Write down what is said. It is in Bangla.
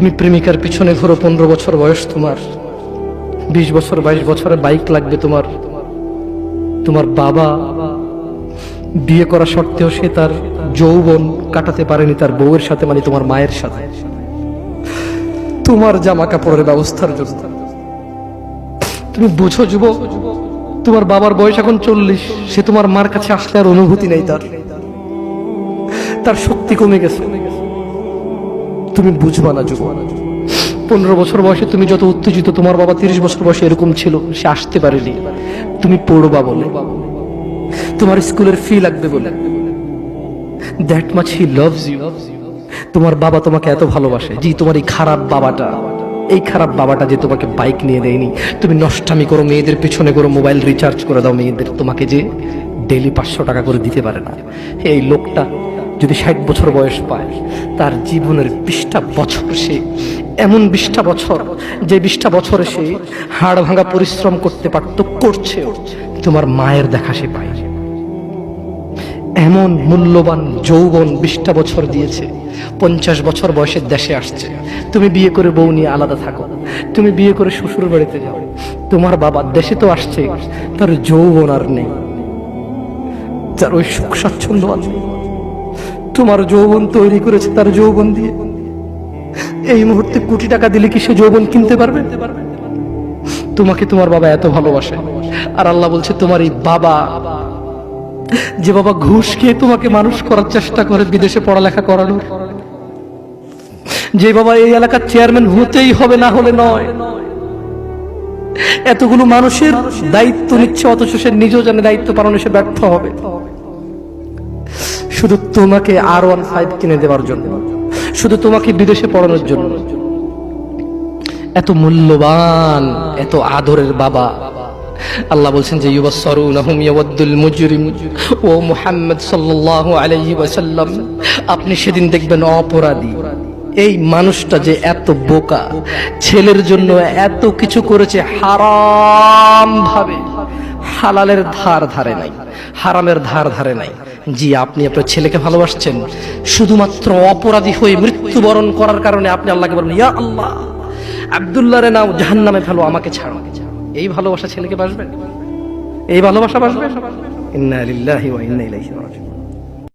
তুমি প্রেমিকার পিছনে ঘোরো, 15 বছর বয়স তোমার, 20 বছর 22 বছরের বাইক লাগবে তোমার। তোমার বাবা বিয়ে করা সত্ত্বেও সে তার যৌবন কাটাতে পারেনি তার বউয়ের সাথে, মানে তোমার মায়ের সাথে, তোমার জামা কাপড়ের ব্যবস্থার জন্য। তুমি বুঝো যুবক, তোমার বাবার বয়স এখন 40, সে তোমার মার কাছে আসলে আর অনুভূতি নেই, তার শক্তি কমে গেছে। তুমি বুঝবা না যুবক, 15 বছর বয়সে তুমি যত উত্তেজিত, তোমার বাবা 30 বছর বয়সে এরকম ছিল, সে আসতে পারেনি। তুমি পড়বা বলে, তোমার স্কুলের ফি লাগবে বলে, that much he loves you. তোমার বাবা তোমাকে এত ভালোবাসে। জি, তোমার এই খারাপ বাবাটা যে তোমাকে বাইক নিয়ে দেয়নি, তুমি নষ্টামি করো, মেয়েদের পিছনে করো, মোবাইল রিচার্জ করে দাও মেয়েদের, তোমাকে যে ডেইলি 500 টাকা করে দিতে পারে না। এই লোকটা যদি 60 বছর বয়স পায়, তার জীবনের 20টা বছর সে এমন 20টা বছর, যে 20টা বছরে সে হাড় ভাঙা পরিশ্রম করতে পারত, করছে, তোমার মায়ের দেখা সে পায়। এমন মূল্যবান যৌবন 20টা বছর দিয়েছে, 50 বছর বয়সে দেশে আসছে। তুমি বিয়ে করে বউ নিয়ে আলাদা থাকো, তুমি বিয়ে করে শ্বশুর বাড়িতে যাও, তোমার বাবা দেশে তো আসছে, তার যৌবন আর নেই, তার ওই সুখ স্বাচ্ছন্দ্য আর নেই। তোমার যৌবন তৈরি করেছে তার যৌবন দিয়ে। এই মুহূর্তে কোটি টাকা দিলে কি সে যৌবন কিনতে পারবে? তোমাকে তোমার বাবা এত ভালোবাসে, আর আল্লাহ বলছে তোমার এই বাবা, যে বাবা ঘুষ খেয়ে তোমাকে মানুষ করার চেষ্টা করে বিদেশে পড়ালেখা করানোর, যে বাবা এই এলাকার চেয়ারম্যান হতেই হবে, না হলে নয়, এতগুলো মানুষের দায়িত্ব নিচ্ছে, অথচ সে নিজেও জানে দায়িত্ব পালনে সে ব্যর্থ হবে, শুধু তোমাকে R15 কিনে দেওয়ার জন্য, শুধু তোমাকে বিদেশে পড়ানোর জন্য। এত মূল্যবান, এত আদরের বাবা। আল্লাহ বলছেন যে ইউবাসসারুনহুম ইয়াওয়াদ্দুল মুজরিম, ও মুহাম্মদ সাল্লাল্লাহু আলাইহি ওয়াসাল্লাম, আপনি সেদিন দেখবেন অপরাধী এই মানুষটা যে এত বোকা, ছেলের জন্য এত কিছু করেছে হারাম ভাবে, হালালের ধার ধারে নাই, হারামের ধার ধারে নাই। জি, আপনি আপনার ছেলেকে ভালোবাসছেন, শুধুমাত্র অপরাধী হয়ে মৃত্যুবরণ করার কারণে আপনি আল্লাহকে বলেন, ইয়া আল্লাহ, আব্দুল্লাহ রে নাও জাহান্নামে ফেলো, আমাকে ছাড়ো। এই ভালোবাসা ছেলেকে বাসবে? এই ভালোবাসা বাসবে? ইন্না লিল্লাহি ওয়া ইন্না ইলাইহি রাজিউন।